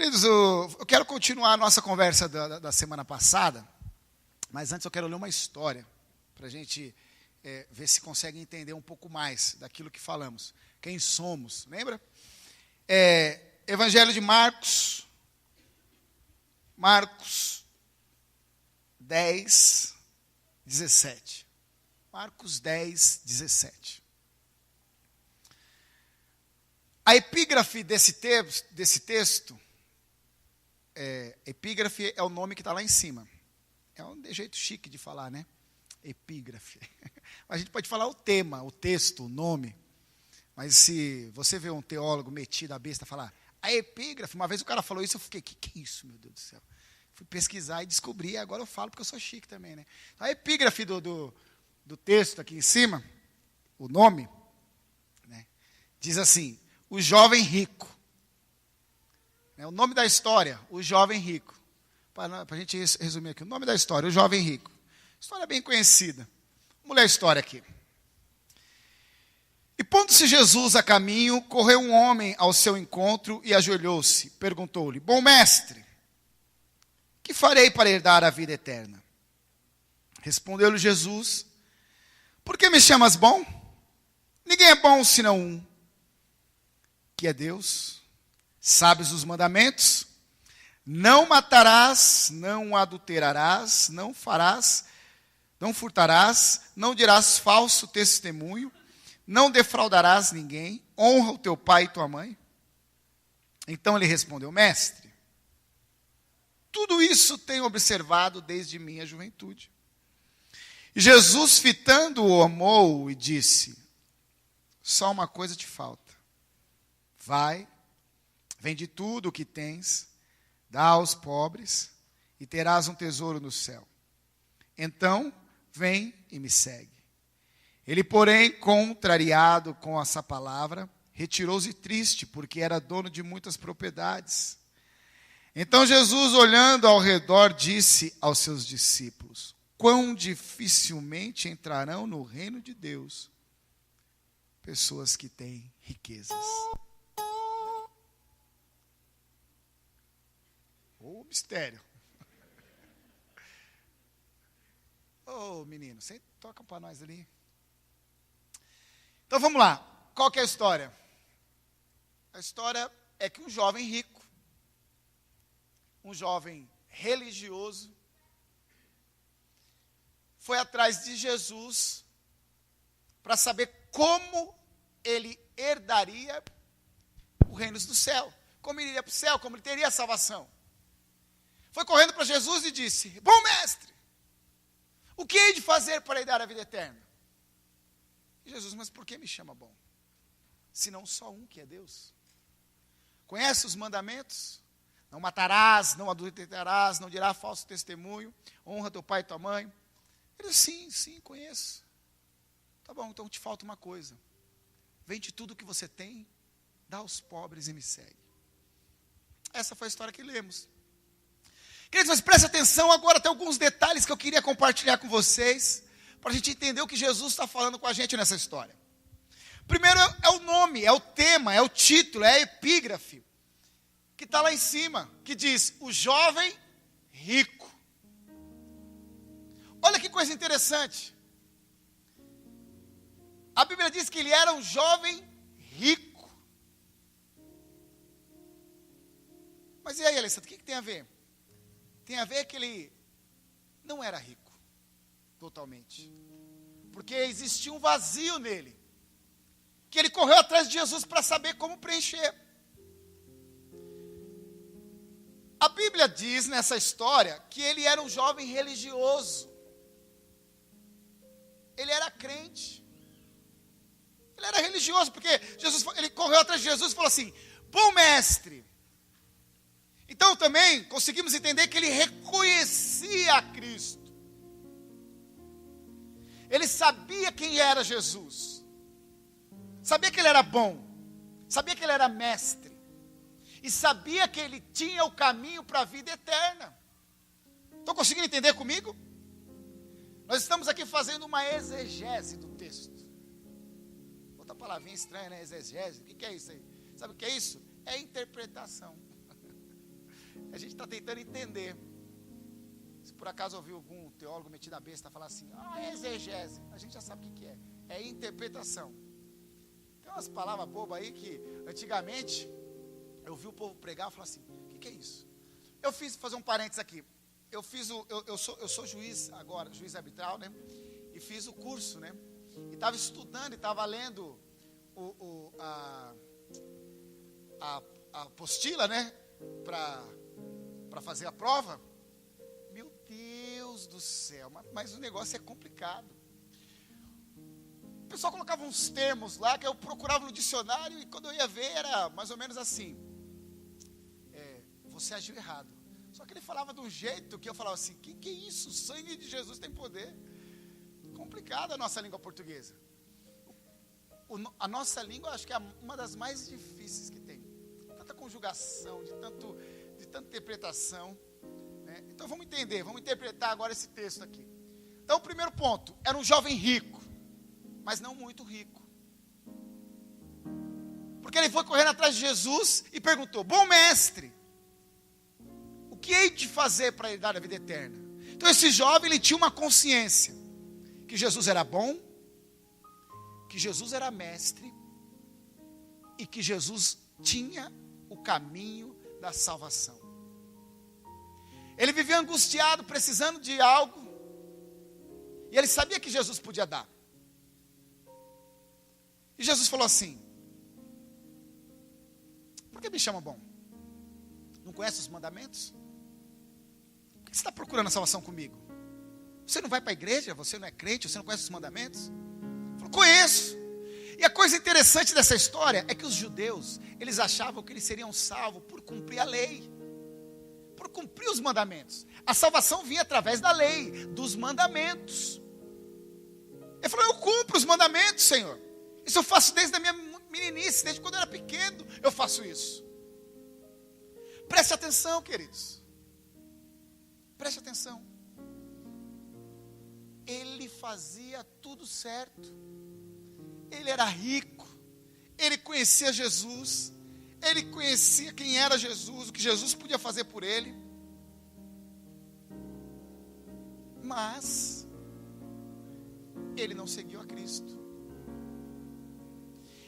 Queridos, eu quero continuar a nossa conversa da semana passada, mas antes eu quero ler uma história, para a gente ver se consegue entender um pouco mais daquilo que falamos. Quem somos, lembra? Evangelho de Marcos 10, 17. Marcos 10, 17. A epígrafe desse texto, epígrafe é o nome que está lá em cima. É um jeito chique de falar, né? Epígrafe. A gente pode falar o tema, o texto, o nome. Mas se você vê um teólogo metido a besta falar, a epígrafe, uma vez o cara falou isso, eu fiquei, que é isso, meu Deus do céu? Fui pesquisar e descobri, e agora eu falo porque eu sou chique também, né? A epígrafe do texto aqui em cima, o nome, né, diz assim, o jovem rico. O nome da história, o jovem rico. Para a gente resumir aqui, o nome da história, o jovem rico. História bem conhecida. Vamos ler a história aqui. E pondo-se Jesus a caminho, correu um homem ao seu encontro e ajoelhou-se. Perguntou-lhe, bom mestre, que farei para herdar a vida eterna? Respondeu-lhe Jesus, por que me chamas bom? Ninguém é bom senão um, que é Deus. Sabes os mandamentos? Não matarás, não adulterarás, não furtarás, não dirás falso testemunho, não defraudarás ninguém, honra o teu pai e tua mãe. Então ele respondeu, mestre, tudo isso tenho observado desde minha juventude. E Jesus, fitando-o, amou-o e disse, só uma coisa te falta. Vai, vende tudo o que tens, dá aos pobres e terás um tesouro no céu. Então, vem e me segue. Ele, porém, contrariado com essa palavra, retirou-se triste, porque era dono de muitas propriedades. Então Jesus, olhando ao redor, disse aos seus discípulos, quão dificilmente entrarão no reino de Deus pessoas que têm riquezas. Ô, mistério. Ô, menino, você toca para nós ali. Então vamos lá. Qual que é a história? A história é que um jovem rico, um jovem religioso, foi atrás de Jesus para saber como ele herdaria o reino do céu. Como ele iria para o céu, como ele teria a salvação. Foi correndo para Jesus e disse, bom mestre, o que hei de fazer para herdar a vida eterna? E Jesus, mas por que me chama bom? Se não só um que é Deus. Conhece os mandamentos? Não matarás, não adulterarás, não dirás falso testemunho, honra teu pai e tua mãe. Ele disse, sim, conheço. Tá bom, então te falta uma coisa. Vende tudo o que você tem, dá aos pobres e me segue. Essa foi a história que lemos. Queridos, mas preste atenção agora, tem alguns detalhes que eu queria compartilhar com vocês, para a gente entender o que Jesus está falando com a gente nessa história. Primeiro é o nome, é o tema, é o título, é a epígrafe, que está lá em cima, que diz, o jovem rico. Olha que coisa interessante. A Bíblia diz que ele era um jovem rico. Mas e aí, Alessandro, o que tem a ver? Tem a ver que ele não era rico, totalmente. Porque existia um vazio nele. Que ele correu atrás de Jesus para saber como preencher. A Bíblia diz nessa história que ele era um jovem religioso. Ele era crente. Ele era religioso, porque ele correu atrás de Jesus e falou assim, bom mestre. Então também conseguimos entender que ele reconhecia a Cristo. Ele sabia quem era Jesus. Sabia que ele era bom. Sabia que ele era mestre. E sabia que ele tinha o caminho para a vida eterna. Estão conseguindo entender comigo? Nós estamos aqui fazendo uma exegese do texto. Outra palavrinha estranha, né? Exegese. O que é isso aí? Sabe o que é isso? É interpretação. A gente está tentando entender. Se por acaso ouviu algum teólogo metido a besta falar assim, exegese, a gente já sabe o que é. É interpretação. Tem umas palavras bobas aí que antigamente eu vi o povo pregar e falar assim, o que é isso? Eu fiz, fazer um parênteses aqui. Eu sou juiz agora, juiz arbitral, né? E fiz o curso, né? E estava estudando e estava lendo a apostila, né? Para fazer a prova. Meu Deus do céu, mas o negócio é complicado. O pessoal colocava uns termos lá que eu procurava no dicionário e quando eu ia ver era mais ou menos assim. Você agiu errado. Só que ele falava de um jeito que eu falava assim, que é isso? O sangue de Jesus tem poder. Complicada a nossa língua portuguesa. A nossa língua acho que é uma das mais difíceis que tem. Tanta conjugação, de tanta interpretação. Né? Então vamos interpretar agora esse texto aqui. Então o primeiro ponto, era um jovem rico, mas não muito rico. Porque ele foi correndo atrás de Jesus e perguntou, bom mestre, o que hei de fazer para ele dar a vida eterna? Então esse jovem, ele tinha uma consciência, que Jesus era bom, que Jesus era mestre, e que Jesus tinha o caminho da salvação. Ele vivia angustiado, precisando de algo, e ele sabia que Jesus podia dar. E Jesus falou assim, por que me chama bom? Não conhece os mandamentos? Por que você está procurando a salvação comigo? Você não vai para a igreja? Você não é crente? Você não conhece os mandamentos? Ele falou, conheço. E a coisa interessante dessa história é que os judeus, eles achavam que eles seriam salvos por cumprir a lei, por cumprir os mandamentos. A salvação vinha através da lei, dos mandamentos. Ele falou, eu cumpro os mandamentos, Senhor. Isso eu faço desde a minha meninice, desde quando eu era pequeno, eu faço isso. Preste atenção, queridos. Preste atenção. Ele fazia tudo certo. Ele era rico. Ele conhecia Jesus. Ele conhecia quem era Jesus, o que Jesus podia fazer por ele. Mas ele não seguiu a Cristo.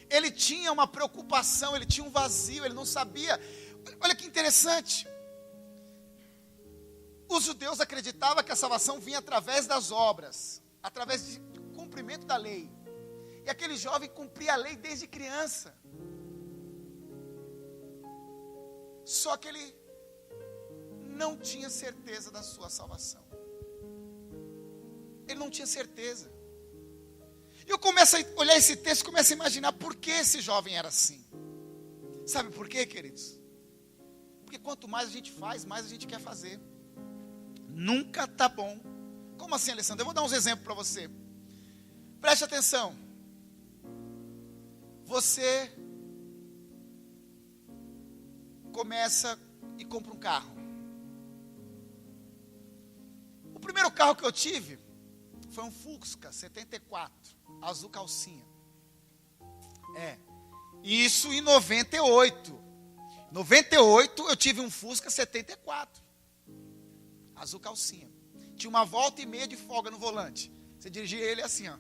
Ele tinha uma preocupação, ele tinha um vazio, ele não sabia. Olha que interessante. Os judeus acreditavam que a salvação vinha através das obras, através do cumprimento da lei. E aquele jovem cumpria a lei desde criança. Só que ele não tinha certeza da sua salvação. Ele não tinha certeza. Eu começo a olhar esse texto, começo a imaginar por que esse jovem era assim. Sabe por quê, queridos? Porque quanto mais a gente faz, mais a gente quer fazer. Nunca está bom. Como assim, Alessandro? Eu vou dar uns exemplos para você. Preste atenção. Você começa e compra um carro. O primeiro carro que eu tive foi um Fusca 74, azul calcinha. Isso em 98. 98 eu tive um Fusca 74, azul calcinha. Tinha uma volta e meia de folga no volante. Você dirigia ele assim, ó.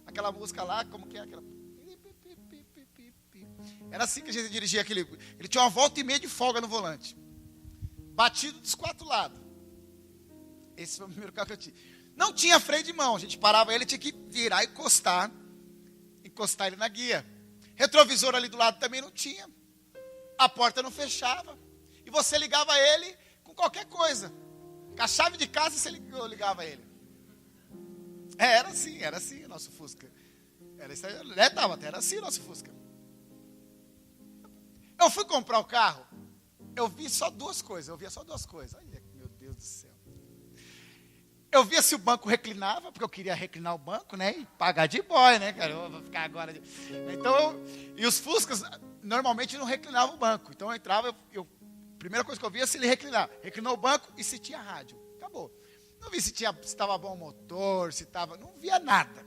Aquela música lá, como que é aquela? Era assim que a gente dirigia aquele. Ele tinha uma volta e meia de folga no volante. Batido dos quatro lados. Esse foi o primeiro carro que eu tive. Não tinha freio de mão. A gente parava ele, tinha que virar e encostar ele na guia. Retrovisor ali do lado também não tinha. A porta não fechava. E você ligava ele com qualquer coisa. Com a chave de casa você ligava ele. Era assim o nosso Fusca. Era assim o nosso Fusca. Eu fui comprar o carro, eu vi só duas coisas. Olha, meu Deus do céu. Eu via se o banco reclinava, porque eu queria reclinar o banco, né? E pagar de boy, né, cara? Eu vou ficar agora. Então, e os Fuscas normalmente não reclinavam o banco. Então eu entrava, a primeira coisa que eu via é se ele reclinava. Reclinou o banco e se tinha rádio. Acabou. Não vi se estava bom o motor, não via nada.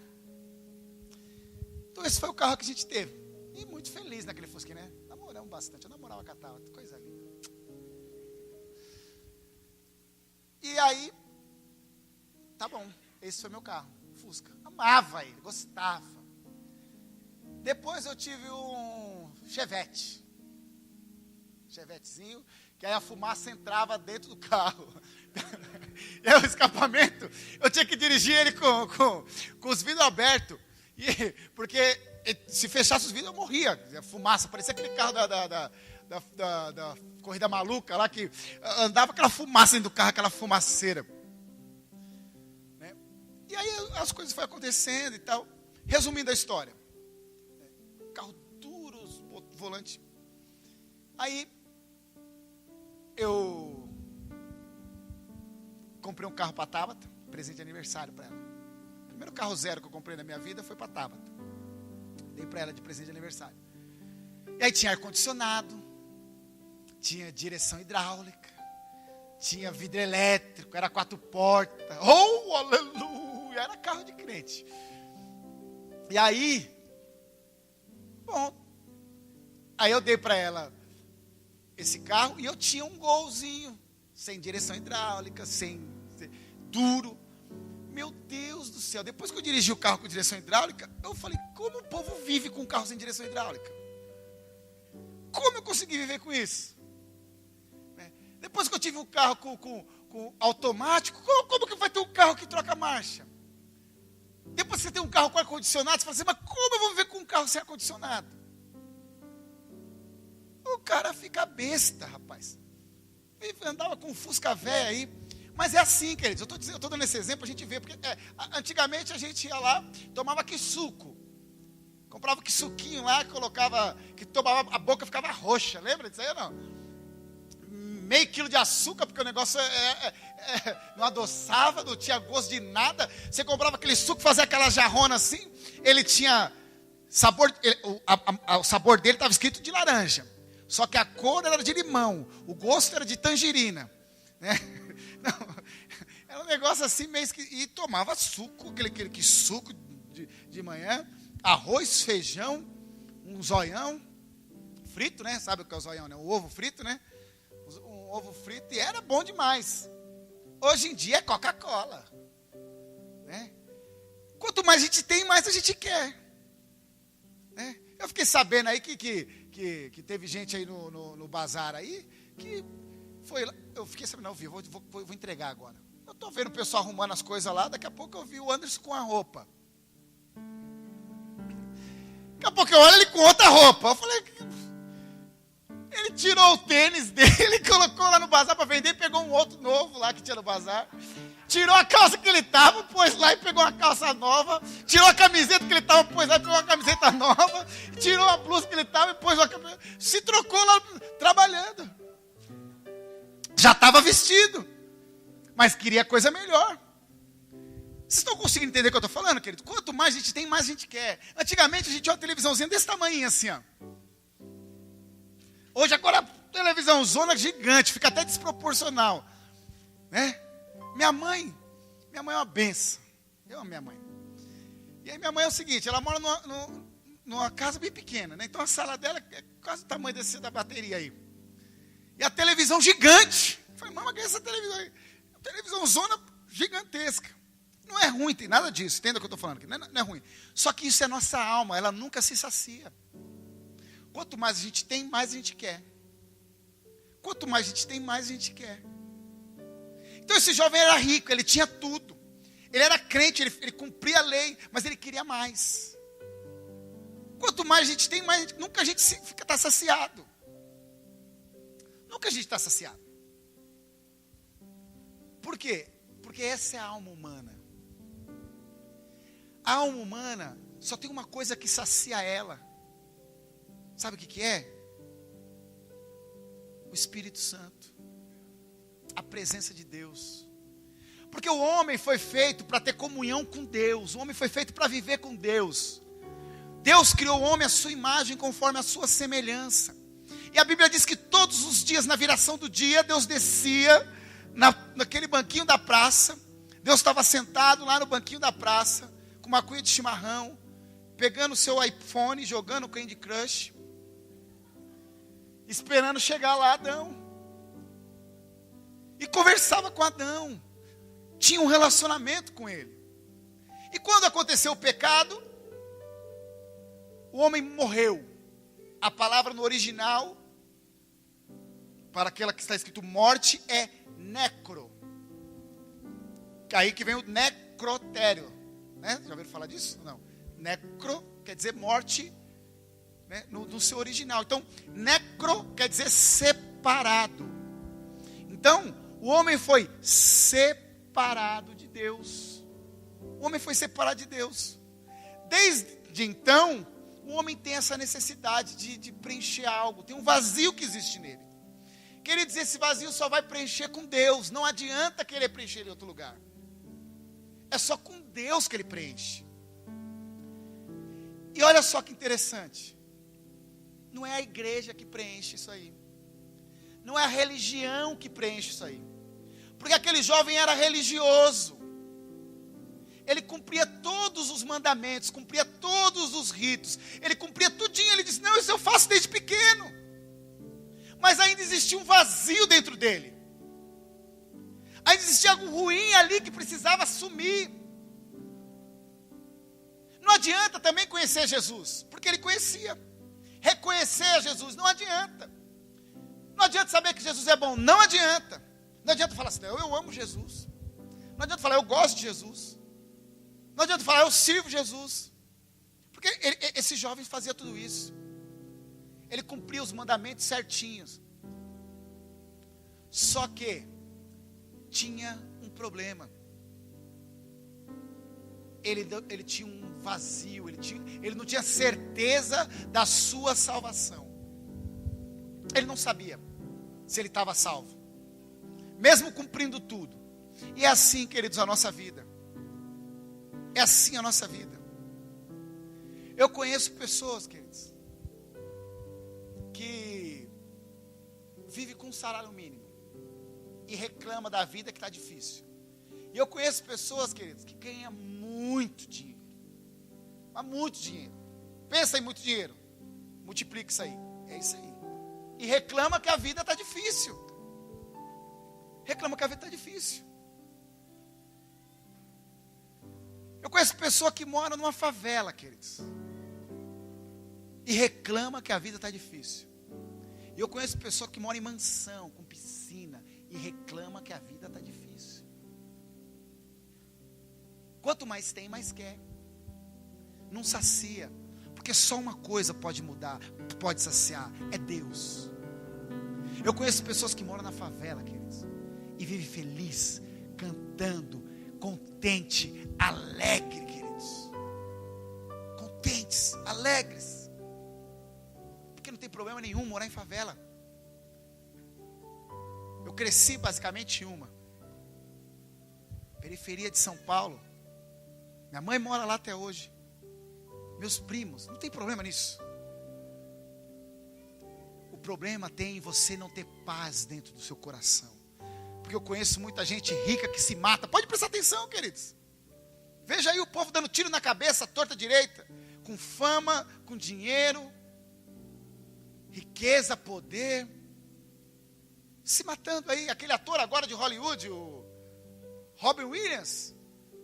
Então esse foi o carro que a gente teve. E muito feliz naquele Fusca, né? Namoramos bastante, eu namorava, catava, coisa linda. E aí, tá bom, esse foi meu carro, Fusca. Amava ele, gostava. Depois eu tive um Chevetezinho, que aí a fumaça entrava dentro do carro. E aí o escapamento, eu tinha que dirigir ele com os vidros abertos. Porque se fechasse os vidros eu morria. A fumaça, parecia aquele carro da corrida maluca lá, que andava aquela fumaça dentro do carro, aquela fumaceira. Né? E aí as coisas foram acontecendo e tal. Resumindo a história. Carro duro, volante. Aí eu comprei um carro para a Tabata, presente de aniversário para ela. O primeiro carro zero que eu comprei na minha vida foi para a Tabata. Dei para ela de presente de aniversário. E aí tinha ar-condicionado, tinha direção hidráulica, tinha vidro elétrico, era 4 portas. Oh, aleluia! Era carro de crente. E aí, bom, aí eu dei para ela esse carro e eu tinha um Golzinho, sem direção hidráulica, duro. Meu Deus do céu, depois que eu dirigi o carro com direção hidráulica, eu falei, como o povo vive com um carro sem direção hidráulica? Como eu consegui viver com isso? Depois que eu tive um carro com automático, como que vai ter um carro que troca marcha? Depois que você tem um carro com ar-condicionado, você fala assim, mas como eu vou viver com um carro sem ar-condicionado? O cara fica besta, rapaz. Andava com um Fusca velho aí. Mas é assim, queridos. Eu estou dando esse exemplo, a gente vê. Porque antigamente a gente ia lá, tomava suco. Comprava suquinho lá, que tomava, a boca ficava roxa. Lembra disso aí ou não? Meio quilo de açúcar, porque o negócio não adoçava, não tinha gosto de nada. Você comprava aquele suco, fazia aquela jarrona assim. Ele tinha sabor, o sabor dele estava escrito de laranja. Só que a cor era de limão, o gosto era de tangerina, né? Não, era um negócio assim meio que... E tomava suco, aquele suco de manhã, arroz, feijão, um zoião frito, né? Sabe o que é o zoião, né? O ovo frito, né? Um ovo frito, e era bom demais. Hoje em dia é Coca-Cola, né? Quanto mais a gente tem, mais a gente quer, né? Eu fiquei sabendo aí que teve gente aí no bazar aí, que foi lá, eu fiquei sabendo, não, vou entregar agora. Eu estou vendo o pessoal arrumando as coisas lá, daqui a pouco eu vi o Anderson com a roupa. Daqui a pouco eu olho ele com outra roupa. Eu falei, ele tirou o tênis dele, colocou lá no bazar para vender, pegou um outro novo lá que tinha no bazar. Tirou a calça que ele estava, pôs lá e pegou uma calça nova. Tirou a camiseta que ele estava, pôs lá e pegou uma camiseta nova. Tirou a blusa que ele estava e pôs uma camiseta. Se trocou lá trabalhando. Já estava vestido, mas queria coisa melhor. Vocês estão conseguindo entender o que eu estou falando, querido? Quanto mais a gente tem, mais a gente quer. Antigamente a gente tinha uma televisãozinha desse tamanho assim, ó. Hoje agora a televisão zona gigante, fica até desproporcional, né? Minha mãe é uma benção. Eu amo minha mãe. E aí minha mãe é o seguinte, ela mora numa casa bem pequena, né? Então a sala dela é quase o tamanho da bateria aí. E a televisão gigante. Eu falei, mãe, mas que é essa televisão aí? Televisão zona gigantesca. Não é ruim, tem nada disso. Entenda o que eu estou falando aqui. Não é ruim. Só que isso é nossa alma, ela nunca se sacia. Quanto mais a gente tem, mais a gente quer. Quanto mais a gente tem, mais a gente quer. Então esse jovem era rico, ele tinha tudo. Ele era crente, ele cumpria a lei, mas ele queria mais. Quanto mais a gente tem, mais nunca a gente está saciado. Nunca a gente está saciado. Por quê? Porque essa é a alma humana. A alma humana só tem uma coisa que sacia ela. Sabe o que é? O Espírito Santo. A presença de Deus. Porque o homem foi feito para ter comunhão com Deus. O homem foi feito para viver com Deus. Deus criou o homem à sua imagem, conforme a sua semelhança. E a Bíblia diz que todos os dias, na viração do dia, Deus descia naquele banquinho da praça. Deus estava sentado lá no banquinho da praça, com uma cuia de chimarrão, pegando o seu iPhone, jogando o Candy Crush, esperando chegar lá Adão. E conversava com Adão. Tinha um relacionamento com ele. E quando aconteceu o pecado, o homem morreu. A palavra no original, para aquela que está escrito morte, é necro. Aí que vem o necrotério. Né? Já ouviram falar disso? Não. Necro quer dizer morte, né? no seu original. Então, necro quer dizer separado. Então, o homem foi separado de Deus. O homem foi separado de Deus. Desde então, o homem tem essa necessidade de preencher algo. Tem um vazio que existe nele. Queridos, esse vazio só vai preencher com Deus. Não adianta querer preencher em outro lugar. É só com Deus que ele preenche. E olha só que interessante. Não é a igreja que preenche isso aí. Não é a religião que preenche isso aí. Porque aquele jovem era religioso. Ele cumpria todos os mandamentos, cumpria todos os ritos. Ele cumpria tudinho. Ele disse, não, isso eu faço desde pequeno. Mas ainda existia um vazio dentro dele. Ainda existia algo ruim ali que precisava sumir. Não adianta também conhecer Jesus, porque ele conhecia. Reconhecer Jesus, não adianta. Não adianta saber que Jesus é bom, não adianta. Não adianta falar assim, não, eu amo Jesus. Não adianta falar, eu gosto de Jesus. Não adianta falar, eu sirvo Jesus. Porque esse jovem fazia tudo isso. Ele cumpria os mandamentos certinhos. Só que tinha um problema. Ele tinha um vazio. Ele não tinha certeza da sua salvação. Ele não sabia se ele estava salvo. Mesmo cumprindo tudo. E é assim, queridos, a nossa vida. É assim a nossa vida. Eu conheço pessoas, queridos, que vivem com um salário mínimo e reclama da vida que está difícil. E eu conheço pessoas, queridos, que ganham muito dinheiro. Mas muito dinheiro. Pensa em muito dinheiro. Multiplica isso aí. É isso aí. E reclama que a vida está difícil. Reclama que a vida está difícil. Eu conheço pessoa que mora numa favela, queridos. E reclama que a vida está difícil. E eu conheço pessoa que mora em mansão, com piscina. E reclama que a vida está difícil. Quanto mais tem, mais quer. Não sacia. Porque só uma coisa pode mudar, pode saciar. É Deus. Eu conheço pessoas que moram na favela, queridos. E vivem feliz, cantando, contente, alegre, queridos. Contentes, alegres. Porque não tem problema nenhum morar em favela. Eu cresci basicamente em uma periferia de São Paulo. Minha mãe mora lá até hoje. Meus primos, não tem problema nisso. O problema tem em você não ter paz dentro do seu coração. Porque eu conheço muita gente rica que se mata. Pode prestar atenção, queridos. Veja aí o povo dando tiro na cabeça, torta direita. Com fama, com dinheiro, riqueza, poder. Se matando aí. Aquele ator agora de Hollywood, o Robin Williams.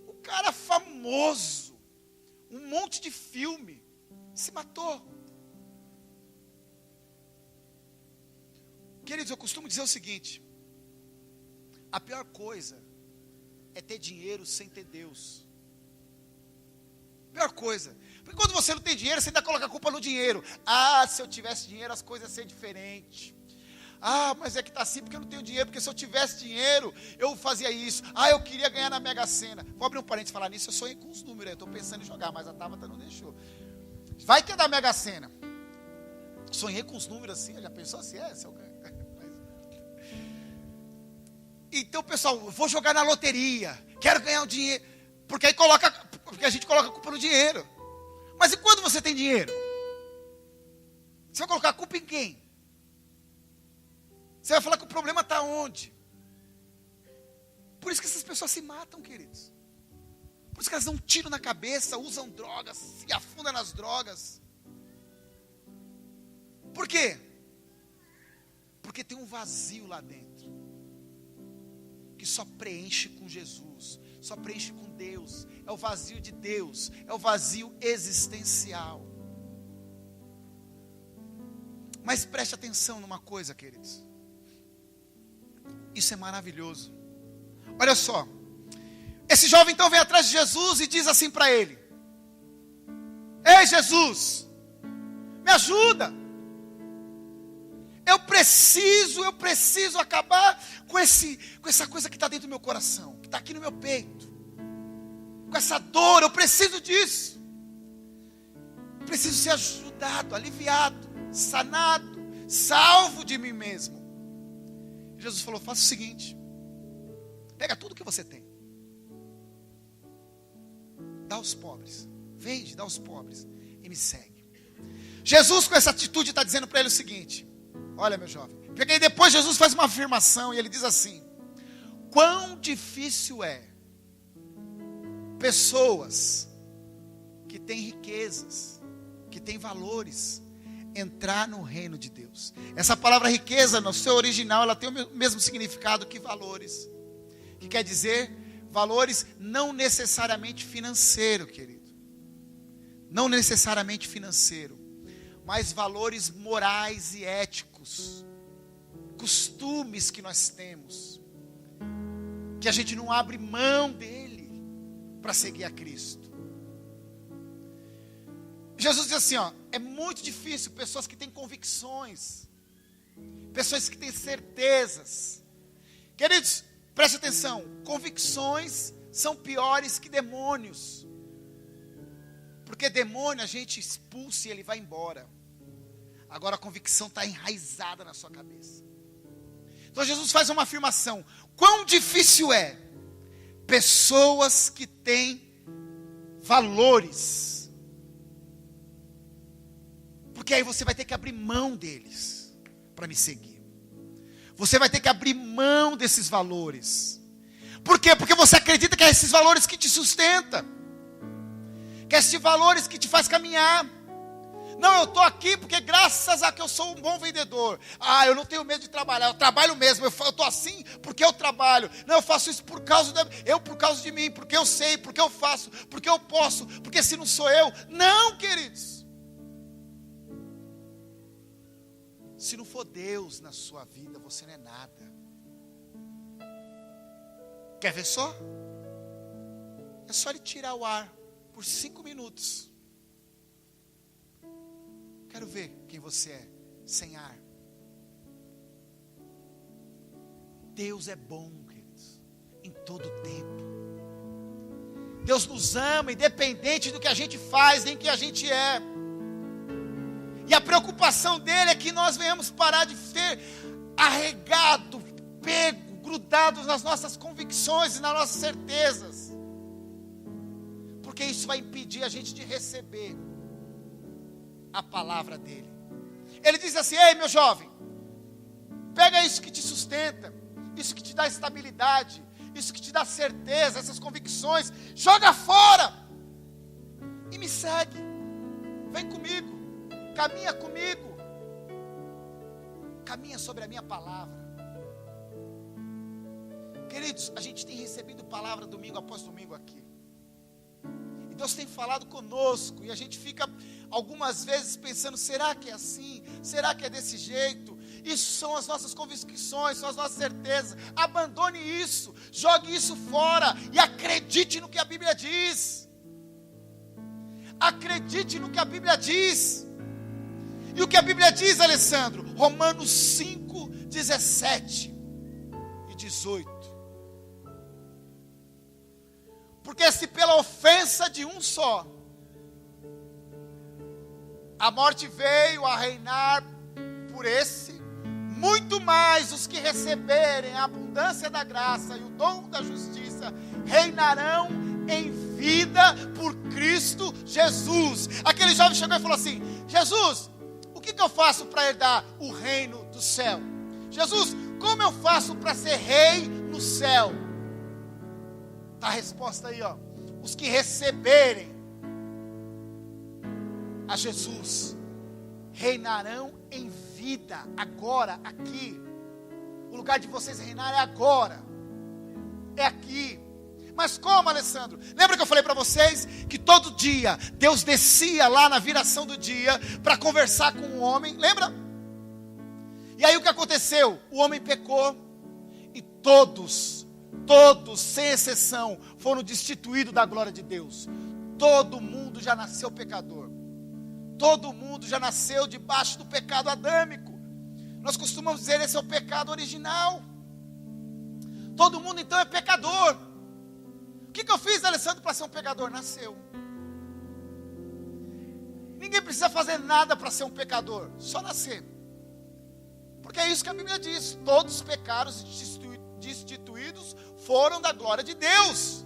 O cara famoso. Um monte de filme. Se matou. Queridos, eu costumo dizer o seguinte. A pior coisa é ter dinheiro sem ter Deus. Pior coisa. Porque quando você não tem dinheiro, você ainda coloca a culpa no dinheiro. Ah, se eu tivesse dinheiro, as coisas iam ser diferentes. Ah, mas é que está assim porque eu não tenho dinheiro. Porque se eu tivesse dinheiro, eu fazia isso. Ah, eu queria ganhar na Mega Sena. Vou abrir um parênteses e falar nisso. Eu sonhei com os números. Eu estou pensando em jogar, mas a Tabata não deixou. Vai que é da Mega Sena. Sonhei com os números assim. Já pensou assim? Se eu ganho. Então, pessoal, vou jogar na loteria. Quero ganhar um dinheiro. Porque aí porque a gente coloca a culpa no dinheiro. Mas e quando você tem dinheiro? Você vai colocar a culpa em quem? Você vai falar que o problema está onde? Por isso que essas pessoas se matam, queridos. Por isso que elas dão um tiro na cabeça, usam drogas, se afundam nas drogas. Por quê? Porque tem um vazio lá dentro. que só preenche com Jesus, só preenche com Deus. É o vazio de Deus, é o vazio existencial. Mas preste atenção numa coisa, queridos. Isso é maravilhoso. Olha só. Esse jovem então vem atrás de Jesus e diz assim para ele: ei, Jesus, me ajuda. Eu preciso acabar com essa coisa que está dentro do meu coração, que está aqui no meu peito, com essa dor. Eu preciso disso. Preciso ser ajudado, aliviado, sanado, salvo de mim mesmo. E Jesus falou: faça o seguinte, pega tudo que você tem, dá aos pobres, vende, dá aos pobres e me segue. Jesus, com essa atitude, está dizendo para ele o seguinte: olha, meu jovem, porque aí depois Jesus faz uma afirmação e ele diz assim: quão difícil é pessoas que têm riquezas, que têm valores, entrar no reino de Deus. Essa palavra riqueza, no seu original, ela tem o mesmo significado que valores, que quer dizer valores não necessariamente financeiro, querido, não necessariamente financeiro, mas valores morais e éticos, costumes que nós temos, que a gente não abre mão dele para seguir a Cristo. Jesus diz assim, ó, é muito difícil pessoas que têm convicções, pessoas que têm certezas. Queridos, preste atenção, convicções são piores que demônios, porque demônio a gente expulsa e ele vai embora. Agora a convicção está enraizada na sua cabeça. Então Jesus faz uma afirmação: quão difícil é pessoas que têm valores, porque aí você vai ter que abrir mão deles para me seguir. Você vai ter que abrir mão desses valores. Por quê? Porque você acredita que é esses valores que te sustentam, que é esses valores que te faz caminhar. Não, eu estou aqui porque graças a que eu sou um bom vendedor. Ah, eu não tenho medo de trabalhar, eu trabalho mesmo, eu estou assim porque eu trabalho. Não, eu faço isso por causa de mim, porque eu sei, porque eu faço, porque eu posso, porque se não sou eu. Não, queridos. Se não for Deus na sua vida, você não é nada. Quer ver só? É só ele tirar o ar por 5 minutos. Quero ver quem você é sem ar. Deus é bom, queridos, em todo tempo. Deus nos ama, independente do que a gente faz, nem que a gente é. E a preocupação dele é que nós venhamos parar de ser arregado, pego, grudados nas nossas convicções e nas nossas certezas. Porque isso vai impedir a gente de receber a palavra dele. Ele diz assim: ei, meu jovem, pega isso que te sustenta, isso que te dá estabilidade, isso que te dá certeza, essas convicções, joga fora e me segue. Vem comigo, caminha comigo, caminha sobre a minha palavra. Queridos, a gente tem recebido palavra domingo após domingo aqui. E Deus tem falado conosco. E a gente fica algumas vezes pensando: será que é assim? Será que é desse jeito? Isso são as nossas convicções, são as nossas certezas. Abandone isso, jogue isso fora e acredite no que a Bíblia diz. Acredite no que a Bíblia diz. E o que a Bíblia diz, Alessandro? Romanos 5, 17 e 18. Porque se pela ofensa de um só a morte veio a reinar por esse, muito mais os que receberem a abundância da graça e o dom da justiça reinarão em vida por Cristo Jesus. Aquele jovem chegou e falou assim: Jesus, o que eu faço para herdar o reino do céu? Jesus, como eu faço para ser rei no céu? Está a resposta aí, ó. Os que receberem a Jesus reinarão em vida, agora, aqui. O lugar de vocês reinar é agora. é aqui. Mas como, Alessandro? Lembra que eu falei para vocês que todo dia Deus descia lá na viração do dia para conversar com o homem? Lembra? E aí o que aconteceu? O homem pecou e todos, sem exceção, foram destituídos da glória de Deus. Todo mundo já nasceu pecador. Todo mundo já nasceu debaixo do pecado adâmico. Nós costumamos dizer, esse é o pecado original. Todo mundo então é pecador. O que eu fiz, Alessandro, para ser um pecador? Nasceu. Ninguém precisa fazer nada para ser um pecador, só nascer. Porque é isso que a Bíblia diz. Todos pecaram e destituídos foram da glória de Deus.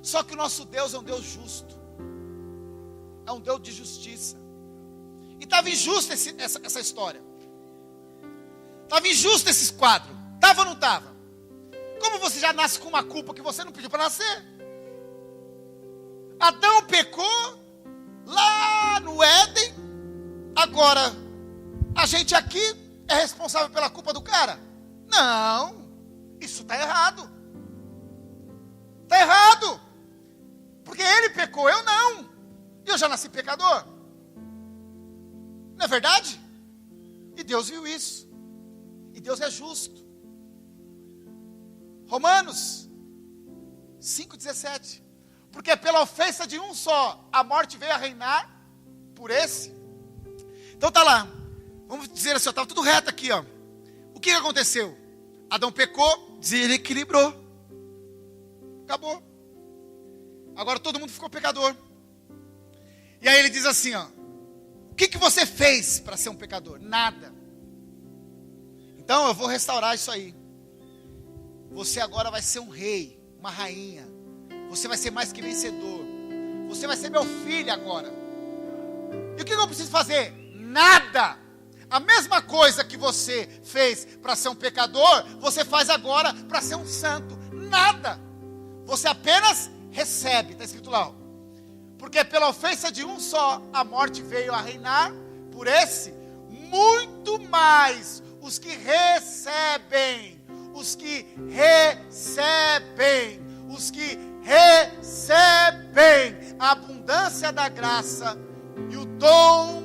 Só que o nosso Deus é um Deus justo. É um Deus de justiça. E estava injusta essa história. Estava injusto esses quadros. Estava ou não estava? Como você já nasce com uma culpa que você não pediu para nascer? Adão pecou lá no Éden. Agora, a gente aqui é responsável pela culpa do cara? Não. Isso está errado. Está errado. Porque ele pecou, eu não. E eu já nasci pecador. Não é verdade? E Deus viu isso. E Deus é justo. Romanos 5,17. Porque pela ofensa de um só, a morte veio a reinar por esse. Então tá lá. Vamos dizer assim, estava tudo reto aqui, ó. O que aconteceu? Adão pecou, desequilibrou. Acabou. Agora todo mundo ficou pecador. E aí ele diz assim, ó. O que você fez para ser um pecador? Nada. Então eu vou restaurar isso aí. Você agora vai ser um rei, uma rainha. Você vai ser mais que vencedor. Você vai ser meu filho agora. E o que eu preciso fazer? Nada. A mesma coisa que você fez para ser um pecador, você faz agora para ser um santo. Nada. Você apenas recebe. Está escrito lá, ó. Porque pela ofensa de um só, a morte veio a reinar. Por esse, muito mais os que recebem. Os que recebem. Os que recebem a abundância da graça e o dom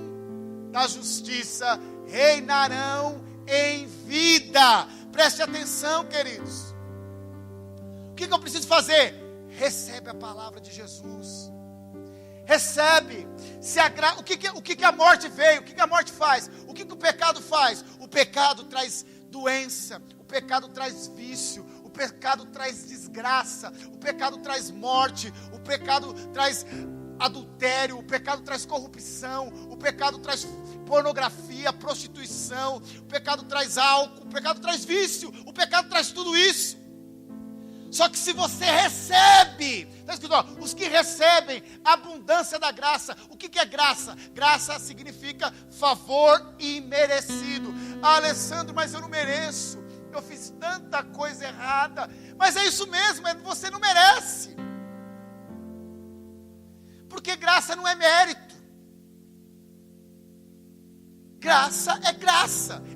da justiça reinarão em vida. Preste atenção, queridos. O que eu preciso fazer? Recebe a palavra de Jesus. Recebe. O que a morte veio? O que a morte faz? O que o pecado faz? O pecado traz doença. O pecado traz vício. O pecado traz desgraça. O pecado traz morte. O pecado traz adultério. O pecado traz corrupção. O pecado traz pornografia, prostituição. O pecado traz álcool. O pecado traz vício. O pecado traz tudo isso. Só que se você recebe, está escrito, ó, os que recebem a abundância da graça. O que é graça? Graça significa favor imerecido. Ah, Alessandro, mas eu não mereço. Eu fiz tanta coisa errada. Mas é isso mesmo, você não merece. Porque graça não é mérito. Graça,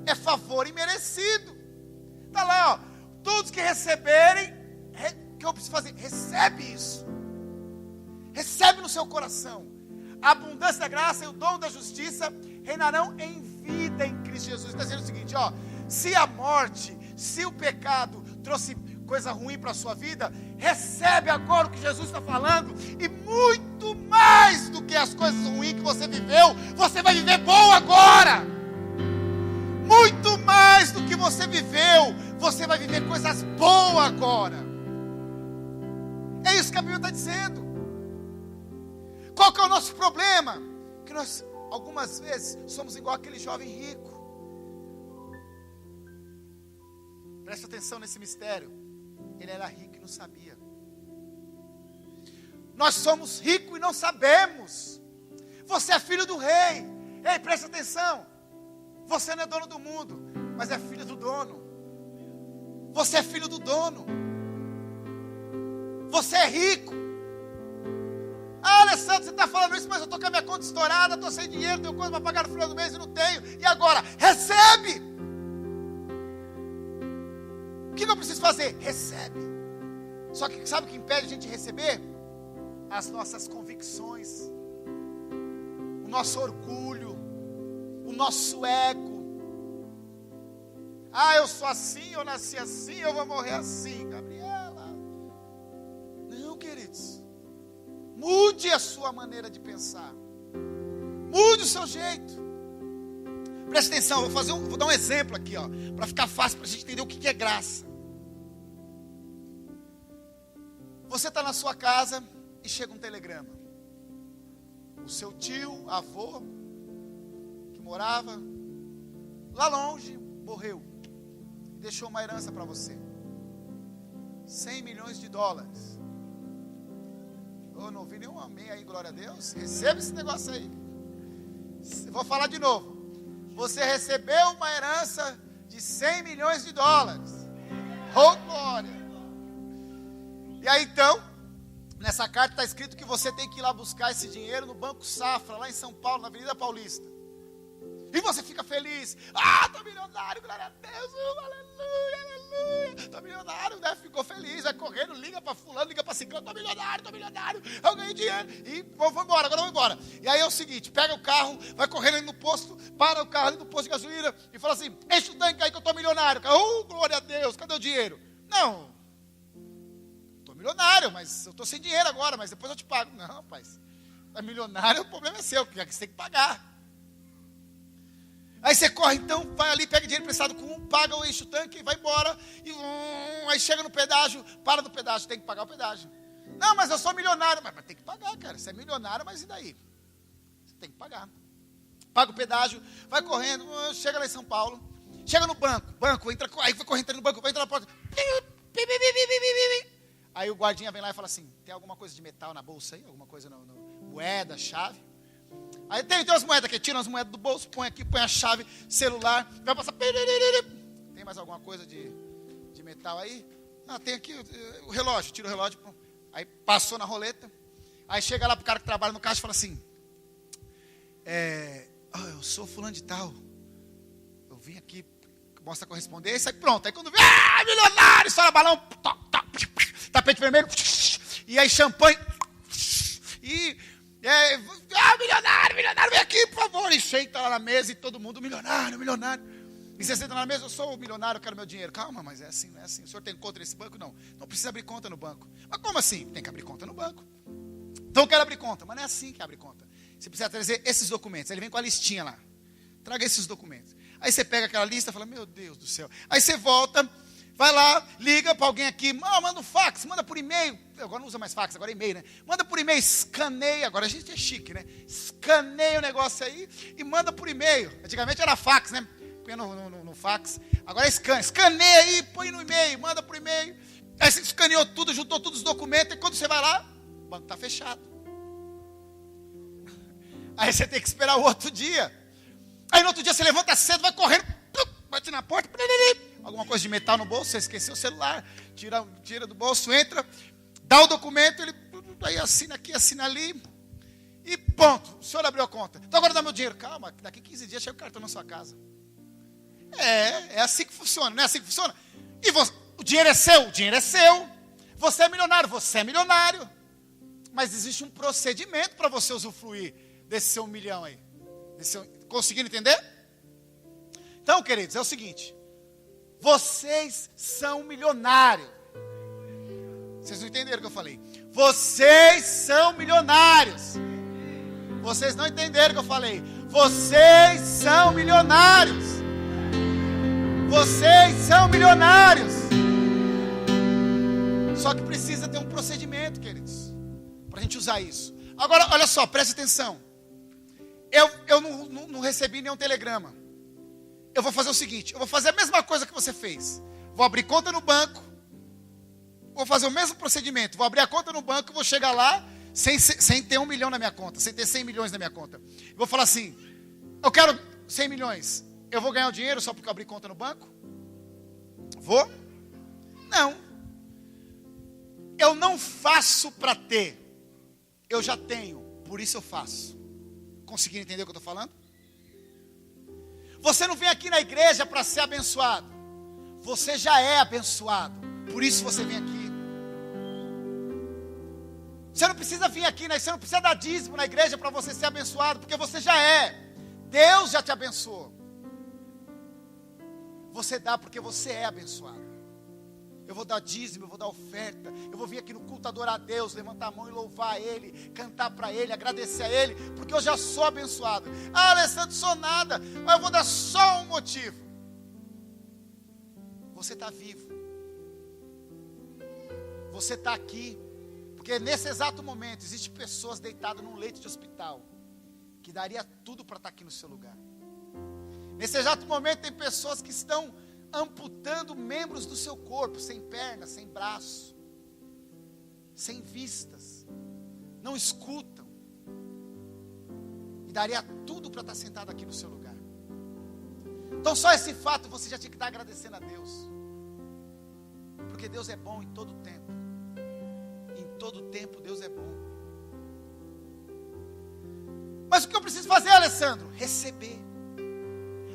é favor imerecido. Está lá, ó, todos que receberem. O que eu preciso fazer? Recebe isso. Recebe no seu coração. A abundância da graça e o dom da justiça reinarão em vida em Cristo Jesus. Está dizendo o seguinte, ó. Se a morte, se o pecado trouxe coisa ruim para a sua vida, recebe agora o que Jesus está falando. E muito mais do que as coisas ruins que você viveu, você vai viver bom agora. Muito mais do que você viveu, você vai viver coisas boas agora. É isso que a Bíblia está dizendo. Qual que é o nosso problema? Que nós, algumas vezes, somos igual aquele jovem rico. Presta atenção nesse mistério. Ele era rico e não sabia. Nós somos ricos e não sabemos. Você é filho do rei. Ei, presta atenção. Você não é dono do mundo, mas é filho do dono. Você é filho do dono. Você é rico. Ah, Alessandro, você está falando isso, mas eu estou com a minha conta estourada, estou sem dinheiro, tenho coisa para pagar no final do mês e não tenho. E agora? Recebe! O que eu preciso fazer? Recebe. Só que sabe o que impede a gente de receber? As nossas convicções, o nosso orgulho, o nosso ego. Eu sou assim, eu nasci assim, eu vou morrer assim. Gabriela, não, queridos. Mude a sua maneira de pensar. Mude o seu jeito. Preste atenção, vou dar um exemplo aqui, para ficar fácil para a gente entender o que é graça. Você está na sua casa e chega um telegrama. O seu tio, avô, que morava lá longe, morreu. E deixou uma herança para você. 100 milhões de dólares. Eu não ouvi nenhum amém aí, glória a Deus. Receba esse negócio aí. Vou falar de novo. Você recebeu uma herança de 100 milhões de dólares. Oh, glória. E aí então, nessa carta está escrito que você tem que ir lá buscar esse dinheiro no Banco Safra, lá em São Paulo, na Avenida Paulista. E você fica feliz. Estou milionário, glória a Deus, aleluia, aleluia. Estou milionário, né? Ficou feliz, vai correndo, liga para fulano, liga para ciclano, estou milionário, eu ganhei dinheiro. E vou embora, agora vou embora. E aí é o seguinte, pega o carro, vai correndo ali no posto, para o carro ali no posto de gasolina e fala assim, enche o tanque aí que eu estou milionário. Glória a Deus, cadê o dinheiro? Não, estou milionário, mas eu estou sem dinheiro agora, mas depois eu te pago. Não, rapaz, é milionário, o problema é seu, que você tem que pagar. Aí você corre então, vai ali, pega dinheiro emprestado com paga o enche o tanque, vai embora, e aí chega no pedágio, para no pedágio, tem que pagar o pedágio. Não, mas eu sou milionário, mas tem que pagar, cara, você é milionário, mas e daí? Você tem que pagar. Paga o pedágio, vai correndo, chega lá em São Paulo, chega no banco, entra, aí vai correndo no banco, vai entrar na porta, aí o guardinha vem lá e fala assim, tem alguma coisa de metal na bolsa aí, alguma coisa, moeda, chave? Aí tem umas moedas que tiram as moedas do bolso, põe aqui, põe a chave, celular, vai passar. Tem mais alguma coisa de metal aí? Tem aqui o relógio, tira o relógio. Aí passou na roleta. Aí chega lá pro cara que trabalha no caixa e fala assim: eu sou fulano de tal. Eu vim aqui, mostra a correspondência, aí pronto. Aí quando vê, milionário, estoura balão, tapete vermelho, e aí champanhe, e. Milionário, vem aqui, por favor. E senta lá na mesa e todo mundo, milionário. E você senta na mesa, eu sou o milionário, eu quero meu dinheiro. Calma, mas é assim, não é assim. O senhor tem conta nesse banco? Não. Não precisa abrir conta no banco. Mas como assim? Tem que abrir conta no banco. Então eu quero abrir conta, mas não é assim que abre conta. Você precisa trazer esses documentos. Aí ele vem com a listinha lá. Traga esses documentos. Aí você pega aquela lista e fala, meu Deus do céu. Aí você volta, vai lá, liga para alguém aqui, manda um fax, manda por e-mail. Agora não usa mais fax, agora é e-mail, né? Manda por e-mail, escaneia. Agora a gente é chique, né? Escaneia o negócio aí e manda por e-mail. Antigamente era fax, né? Põe no fax. Agora é escaneia aí, põe no e-mail, manda por e-mail. Aí você escaneou tudo, juntou todos os documentos. E quando você vai lá, o banco está fechado. Aí você tem que esperar o outro dia. Aí no outro dia você levanta cedo, vai correndo, bate na porta, alguma coisa de metal no bolso, você esqueceu o celular, tira do bolso, entra, dá o documento, ele aí assina aqui, assina ali, e ponto, o senhor abriu a conta. Então agora dá meu dinheiro. Calma, daqui 15 dias chega o cartão na sua casa. É assim que funciona, não é assim que funciona? E o dinheiro é seu, você é milionário, mas existe um procedimento para você usufruir desse seu 1 milhão aí. Conseguindo entender? Então, queridos, é o seguinte, vocês são milionários. Vocês não entenderam o que eu falei? Vocês são milionários. Vocês não entenderam o que eu falei? Vocês são milionários. Vocês são milionários. Só que precisa ter um procedimento, queridos, para a gente usar isso. Agora, olha só, preste atenção. Eu não recebi nenhum telegrama. Eu vou fazer o seguinte, eu vou fazer a mesma coisa que você fez. Vou abrir conta no banco. Vou fazer o mesmo procedimento. Vou abrir a conta no banco e vou chegar lá sem ter 1 milhão na minha conta, sem ter 100 milhões na minha conta. Vou falar assim, eu quero 100 milhões. Eu vou ganhar o dinheiro só porque eu abri conta no banco? Vou? Não. Eu não faço para ter. Eu já tenho, por isso eu faço. Conseguiram entender o que eu estou falando? Você não vem aqui na igreja para ser abençoado. Você já é abençoado. Por isso você vem aqui. Você não precisa vir aqui, né? Você não precisa dar dízimo na igreja para você ser abençoado, porque você já é. Deus já te abençoou. Você dá porque você é abençoado. Eu vou dar dízimo, eu vou dar oferta, eu vou vir aqui no culto adorar a Deus, levantar a mão e louvar a Ele, cantar para Ele, agradecer a Ele, porque eu já sou abençoado. Ah, Alessandro, sou nada, mas eu vou dar só um motivo. Você está vivo. Você está aqui, porque nesse exato momento, existem pessoas deitadas num leito de hospital, que daria tudo para estar aqui no seu lugar. Nesse exato momento, tem pessoas que estão amputando membros do seu corpo, sem perna, sem braço, sem vistas, não escutam, e daria tudo para estar sentado aqui no seu lugar. Então só esse fato você já tinha que estar agradecendo a Deus, porque Deus é bom em todo tempo. Em todo tempo Deus é bom. Mas o que eu preciso fazer, Alessandro? Receber,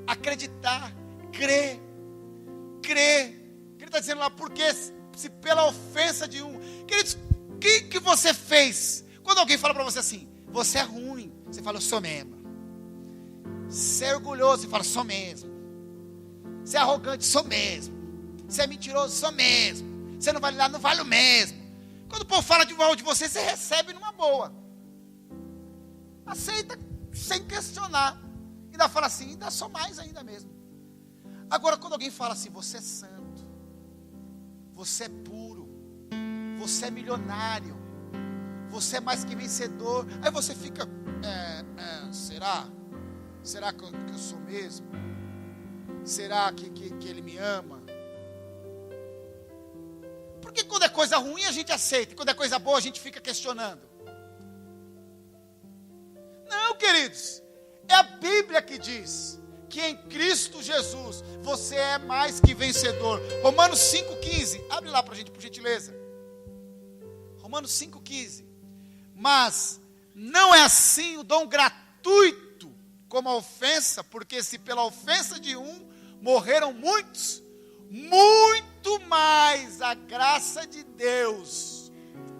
acreditar, crer. Ele está dizendo lá, porque se pela ofensa de um. Queridos, o que você fez? Quando alguém fala para você assim, você é ruim, você fala, eu sou mesmo. Você é orgulhoso, você fala, sou mesmo. Você é arrogante, sou mesmo. Você é mentiroso, sou mesmo. Você não vale nada, não vale o mesmo. Quando o povo fala de mal de você, você recebe numa boa. Aceita sem questionar. Ainda fala assim, ainda sou mais ainda mesmo. Agora, quando alguém fala assim, você é santo, você é puro, você é milionário, você é mais que vencedor, aí você fica, será? Será que eu sou mesmo? Será que ele me ama? Porque quando é coisa ruim a gente aceita, e quando é coisa boa a gente fica questionando. Não, queridos, é a Bíblia que diz que em Cristo Jesus você é mais que vencedor. Romanos 5,15, abre lá para a gente, por gentileza. Romanos 5,15. Mas não é assim o dom gratuito como a ofensa, porque se pela ofensa de um morreram muitos, muito mais a graça de Deus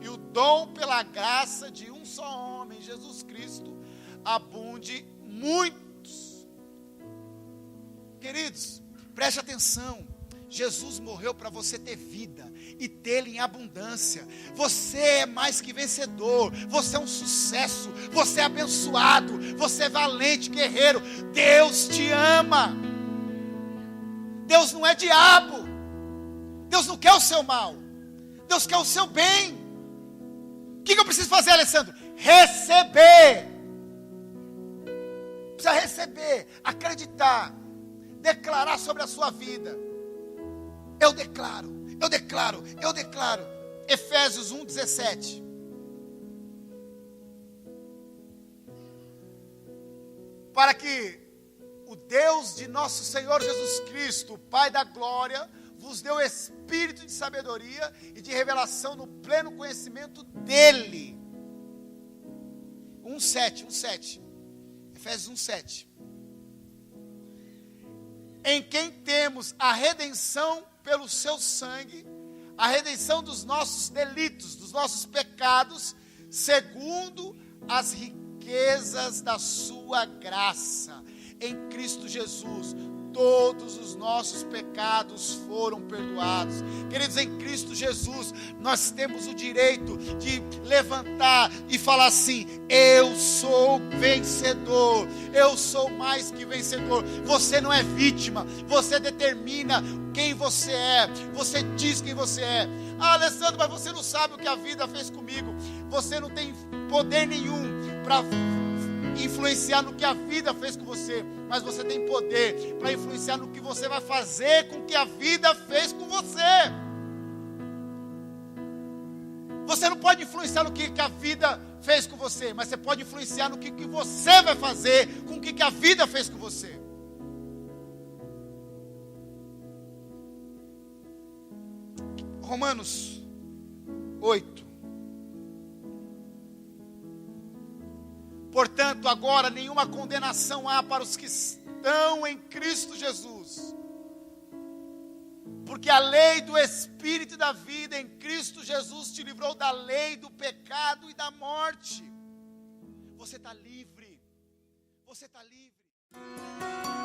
e o dom pela graça de um só homem, Jesus Cristo, abunde muitos. Queridos, preste atenção. Jesus morreu para você ter vida e tê-la em abundância. Você é mais que vencedor. Você é um sucesso. Você é abençoado. Você é valente, guerreiro. Deus te ama. Deus não é diabo. Deus não quer o seu mal. Deus quer o seu bem. O que eu preciso fazer, Alessandro? Receber. Precisa receber, acreditar, declarar sobre a sua vida. Eu declaro. Efésios 1:17. Para que o Deus de nosso Senhor Jesus Cristo, o Pai da glória, vos deu espírito de sabedoria e de revelação no pleno conhecimento dele. 1:7. Efésios 1:7. Em quem temos a redenção pelo seu sangue, a redenção dos nossos delitos, dos nossos pecados, segundo as riquezas da sua graça. Em Cristo Jesus, todos os nossos pecados foram perdoados. Queridos, em Cristo Jesus, nós temos o direito de levantar e falar assim: eu sou vencedor, eu sou mais que vencedor. Você não é vítima, você determina quem você é, você diz quem você é. Ah, Alessandro, mas você não sabe o que a vida fez comigo. Você não tem poder nenhum para influenciar no que a vida fez com você, mas você tem poder para influenciar no que você vai fazer com o que a vida fez com você. Você não pode influenciar no que a vida fez com você, mas você pode influenciar no que você vai fazer com o que a vida fez com você. Romanos 8. Portanto, agora nenhuma condenação há para os que estão em Cristo Jesus. Porque a lei do Espírito e da vida em Cristo Jesus te livrou da lei do pecado e da morte. Você está livre. Você está livre.